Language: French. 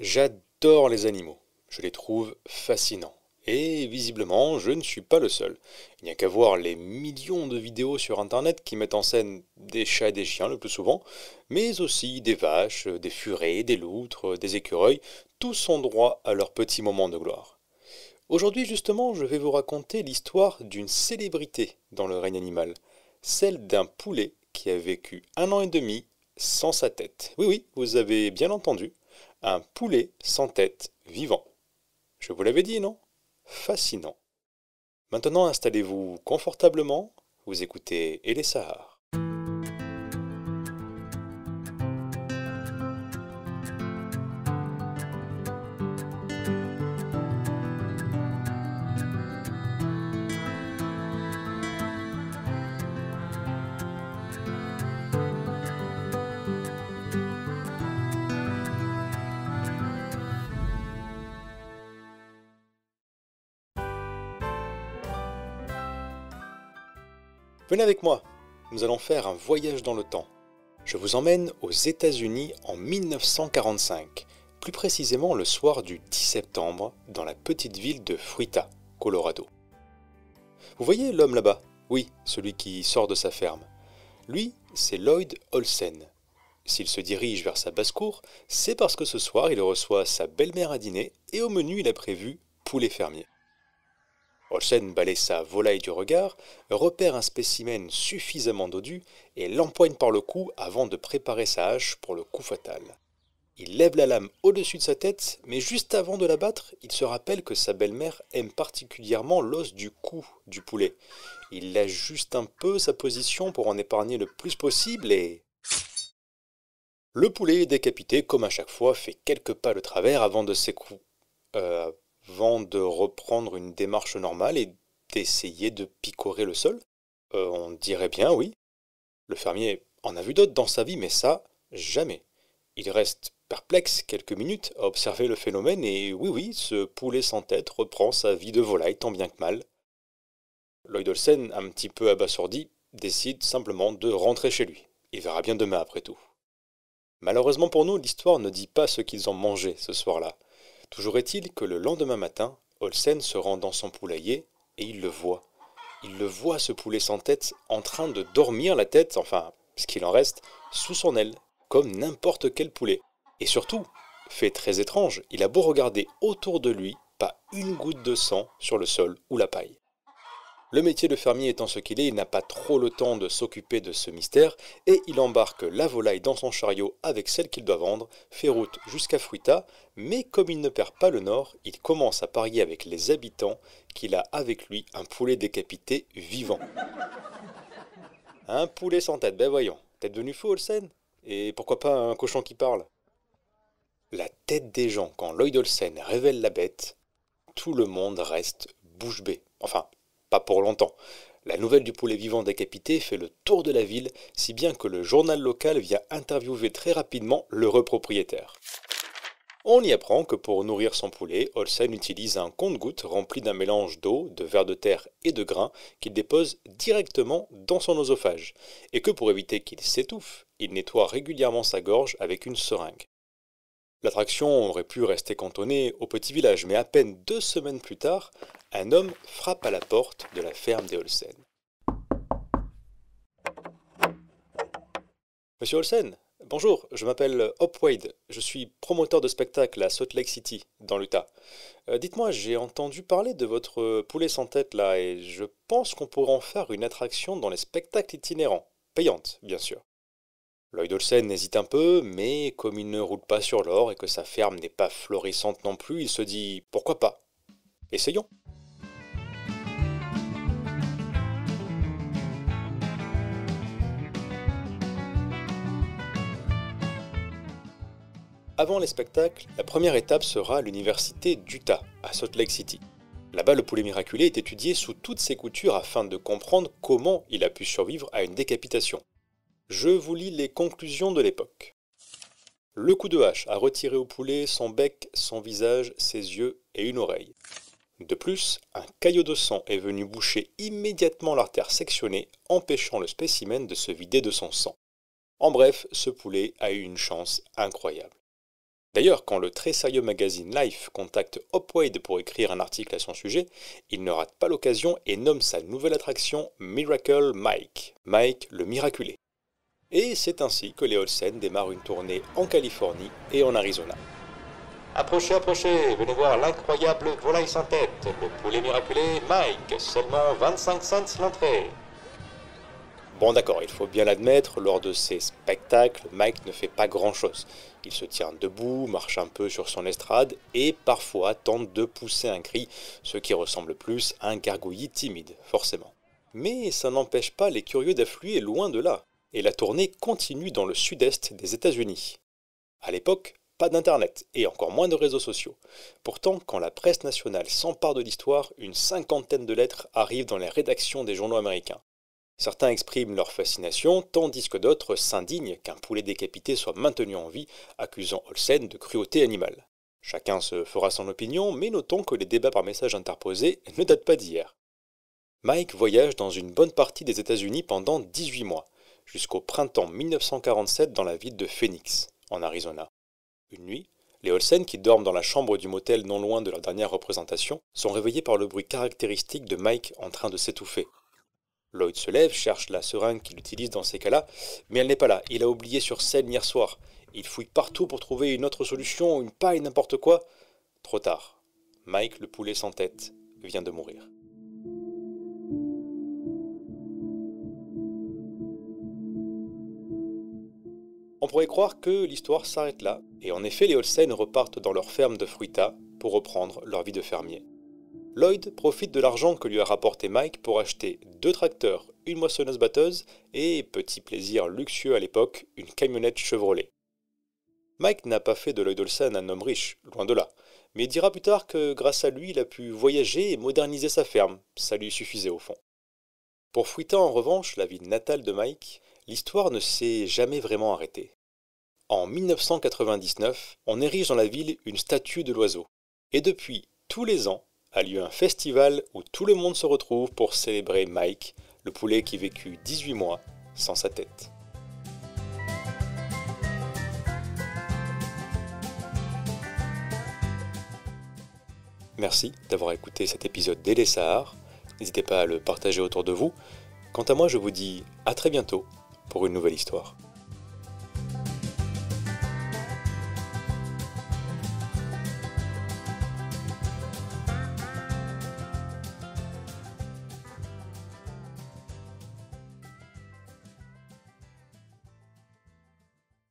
J'adore les animaux, je les trouve fascinants. Et visiblement, je ne suis pas le seul. Il n'y a qu'à voir les millions de vidéos sur Internet qui mettent en scène des chats et des chiens le plus souvent, mais aussi des vaches, des furets, des loutres, des écureuils, tous ont droit à leur petit moment de gloire. Aujourd'hui justement, je vais vous raconter l'histoire d'une célébrité dans le règne animal, celle d'un poulet qui a vécu 1 an et demi sans sa tête. Oui, oui, vous avez bien entendu, un poulet sans tête vivant. Je vous l'avais dit, non? Fascinant. Maintenant, installez-vous confortablement, vous écoutez Et les Sahars. Venez avec moi, nous allons faire un voyage dans le temps. Je vous emmène aux États-Unis en 1945, plus précisément le soir du 10 septembre, dans la petite ville de Fruita, Colorado. Vous voyez l'homme là-bas? Oui, celui qui sort de sa ferme. Lui, c'est Lloyd Olsen. S'il se dirige vers sa basse-cour, c'est parce que ce soir il reçoit sa belle-mère à dîner et au menu il a prévu poulet fermier. Olsen balaie sa volaille du regard, repère un spécimen suffisamment dodu et l'empoigne par le cou avant de préparer sa hache pour le coup fatal. Il lève la lame au-dessus de sa tête, mais juste avant de la battre, il se rappelle que sa belle-mère aime particulièrement l'os du cou du poulet. Il ajuste un peu sa position pour en épargner le plus possible et... Le poulet décapité, comme à chaque fois, fait quelques pas de travers avant de reprendre une démarche normale et d'essayer de picorer le sol. On dirait bien, oui. Le fermier en a vu d'autres dans sa vie, mais ça, jamais. Il reste perplexe quelques minutes à observer le phénomène et oui, oui, ce poulet sans tête reprend sa vie de volaille tant bien que mal. Lloyd Olsen, un petit peu abasourdi, décide simplement de rentrer chez lui. Il verra bien demain après tout. Malheureusement pour nous, l'histoire ne dit pas ce qu'ils ont mangé ce soir-là. Toujours est-il que le lendemain matin, Olsen se rend dans son poulailler et il le voit. Il le voit, ce poulet sans tête, en train de dormir la tête, enfin, ce qu'il en reste, sous son aile, comme n'importe quel poulet. Et surtout, fait très étrange, il a beau regarder autour de lui, pas une goutte de sang sur le sol ou la paille. Le métier de fermier étant ce qu'il est, il n'a pas trop le temps de s'occuper de ce mystère et il embarque la volaille dans son chariot avec celle qu'il doit vendre, fait route jusqu'à Fruita, mais comme il ne perd pas le nord, il commence à parier avec les habitants qu'il a avec lui un poulet décapité vivant. Un poulet sans tête, ben voyons, t'es devenu fou, Olsen? Et pourquoi pas un cochon qui parle? La tête des gens quand Lloyd Olsen révèle la bête, tout le monde reste bouche bée. Enfin, pas pour longtemps. La nouvelle du poulet vivant décapité fait le tour de la ville, si bien que le journal local vient interviewer très rapidement l'heureux propriétaire. On y apprend que pour nourrir son poulet, Olsen utilise un compte-gouttes rempli d'un mélange d'eau, de vers de terre et de grains qu'il dépose directement dans son oesophage, et que pour éviter qu'il s'étouffe, il nettoie régulièrement sa gorge avec une seringue. L'attraction aurait pu rester cantonnée au petit village, mais à peine 2 semaines plus tard, un homme frappe à la porte de la ferme des Olsen. Monsieur Olsen, bonjour, je m'appelle Hop Wade, je suis promoteur de spectacle à Salt Lake City, dans l'Utah. Dites-moi, j'ai entendu parler de votre poulet sans tête là, et je pense qu'on pourrait en faire une attraction dans les spectacles itinérants, payante, bien sûr. Lloyd Olsen hésite un peu, mais comme il ne roule pas sur l'or et que sa ferme n'est pas florissante non plus, il se dit pourquoi pas. Essayons. Avant les spectacles, la première étape sera l'université d'Utah, à Salt Lake City. Là-bas, le poulet miraculé est étudié sous toutes ses coutures afin de comprendre comment il a pu survivre à une décapitation. Je vous lis les conclusions de l'époque. Le coup de hache a retiré au poulet son bec, son visage, ses yeux et une oreille. De plus, un caillot de sang est venu boucher immédiatement l'artère sectionnée, empêchant le spécimen de se vider de son sang. En bref, ce poulet a eu une chance incroyable. D'ailleurs, quand le très sérieux magazine Life contacte Hopwade pour écrire un article à son sujet, il ne rate pas l'occasion et nomme sa nouvelle attraction Miracle Mike, Mike le miraculé. Et c'est ainsi que les Olsen démarrent une tournée en Californie et en Arizona. Approchez, approchez, venez voir l'incroyable volaille sans tête, le poulet miraculé Mike, seulement 25 cents l'entrée. Bon d'accord, il faut bien l'admettre, lors de ces spectacles, Mike ne fait pas grand-chose. Il se tient debout, marche un peu sur son estrade et parfois tente de pousser un cri, ce qui ressemble plus à un gargouillis timide, forcément. Mais ça n'empêche pas les curieux d'affluer loin de là, et la tournée continue dans le sud-est des États-Unis. À l'époque, pas d'internet et encore moins de réseaux sociaux. Pourtant, quand la presse nationale s'empare de l'histoire, une cinquantaine de lettres arrivent dans les rédactions des journaux américains. Certains expriment leur fascination, tandis que d'autres s'indignent qu'un poulet décapité soit maintenu en vie, accusant Olsen de cruauté animale. Chacun se fera son opinion, mais notons que les débats par message interposé ne datent pas d'hier. Mike voyage dans une bonne partie des États-Unis pendant 18 mois, jusqu'au printemps 1947 dans la ville de Phoenix, en Arizona. Une nuit, les Olsen, qui dorment dans la chambre du motel non loin de leur dernière représentation, sont réveillés par le bruit caractéristique de Mike en train de s'étouffer. Lloyd se lève, cherche la seringue qu'il utilise dans ces cas-là, mais elle n'est pas là, il a oublié sur scène hier soir. Il fouille partout pour trouver une autre solution, une paille, n'importe quoi. Trop tard. Mike, le poulet sans tête, vient de mourir. On pourrait croire que l'histoire s'arrête là, et en effet les Olsen repartent dans leur ferme de Fruita pour reprendre leur vie de fermier. Lloyd profite de l'argent que lui a rapporté Mike pour acheter 2 tracteurs, une moissonneuse-batteuse et, petit plaisir luxueux à l'époque, une camionnette Chevrolet. Mike n'a pas fait de Lloyd Olsen un homme riche, loin de là, mais il dira plus tard que grâce à lui il a pu voyager et moderniser sa ferme, ça lui suffisait au fond. Pour Fruita en revanche, la ville natale de Mike, l'histoire ne s'est jamais vraiment arrêtée. En 1999, on érige dans la ville une statue de l'oiseau, et depuis tous les ans, a lieu un festival où tout le monde se retrouve pour célébrer Mike, le poulet qui vécut 18 mois sans sa tête. Merci d'avoir écouté cet épisode d'Ele Sahar. N'hésitez pas à le partager autour de vous. Quant à moi, je vous dis à très bientôt pour une nouvelle histoire.